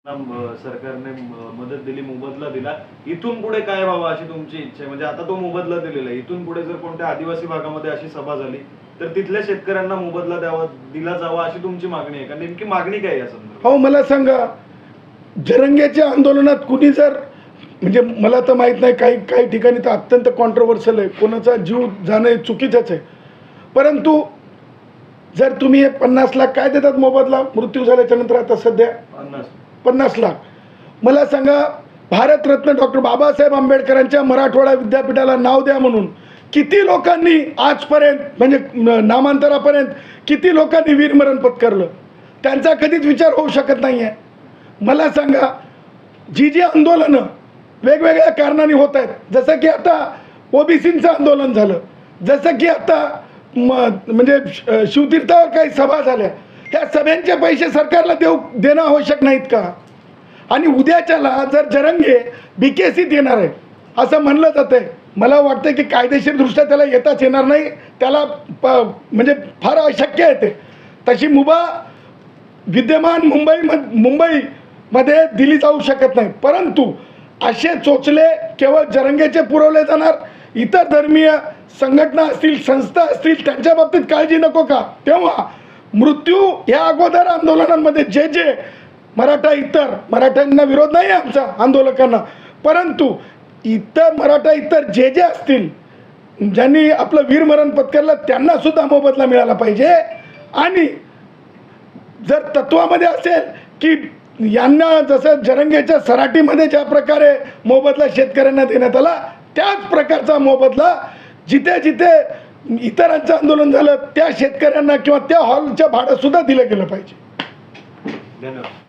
सरकारने मदत दिली, मोबदला दिला, इथून पुढे काय व्हावं अशी तुमची इच्छा आहे? म्हणजे आता तो मोबदला दिलेला आहे, इथून पुढे जर कोणत्या आदिवासी भागामध्ये अशी सभा झाली तर तिथल्या शेतकऱ्यांना मोबदला दिला जावा अशी तुमची मागणी आहे का? नेमकी मागणी काय या संदर्भात? हो, मला सांगा, जरंग्याच्या आंदोलनात कुणी जर, म्हणजे मला तर माहीत नाही, काही ठिकाणी तर अत्यंत कॉन्ट्रोवर्शियल आहे, कोणाचा जीव जाणं हे चुकीचंच आहे, परंतु जर तुम्ही हे 50 लाख काय देतात मोबदला मृत्यू झाल्याच्या नंतर? आता सध्या 50 लाख. मला सांगा, भारतरत्न डॉक्टर बाबासाहेब आंबेडकरांच्या मराठवाडा विद्यापीठाला नाव द्या म्हणून किती लोकांनी आजपर्यंत, म्हणजे नामांतरापर्यंत किती लोकांनी वीरमरण पत्करलं? त्यांचा कधीच विचार होऊ शकत नाही आहे. मला सांगा, जी आंदोलनं वेगवेगळ्या कारणाने होत आहेत, जसं की आता ओबीसींचं आंदोलन झालं, जसं की आता म्हणजे शिवतीर्थावर काही सभा झाल्या, ह्या सभ्यांचे पैसे सरकारला देणं आवश्यक नाहीत का? आणि उद्याच्याला जर जरंगे BKCत येणार आहे असं म्हणलं जातं आहे, मला वाटतं की कायदेशीरदृष्ट्या त्याला येताच येणार नाही, त्याला म्हणजे फार अशक्य आहे ते. तशी मुभा विद्यमान मुंबईमध्ये दिली जाऊ शकत नाही, परंतु असे चोचले केवळ जरंगेचे पुरवले जाणार? इतर धर्मीय संघटना असतील, संस्था असतील, त्यांच्या बाबतीत काळजी नको का? तेव्हा मृत्यू या अगोदर आंदोलनांमध्ये जे मराठ्यांना विरोध नाही आहे आमचा आंदोलकांना, परंतु इतर जे असतील, ज्यांनी आपलं वीरमरण पत्करलं, त्यांना सुद्धा मोबदला मिळाला पाहिजे. आणि जर तत्वामध्ये असेल की यांना जसं जरंगेच्या सराटीमध्ये ज्या प्रकारे मोबदला शेतकऱ्यांना देण्यात आला, त्याच प्रकारचा मोबदला जिथे इतरांचं आंदोलन झालं त्या शेतकऱ्यांना किंवा त्या हॉलच्या भाडं सुद्धा दिलं गेलं पाहिजे. धन्यवाद.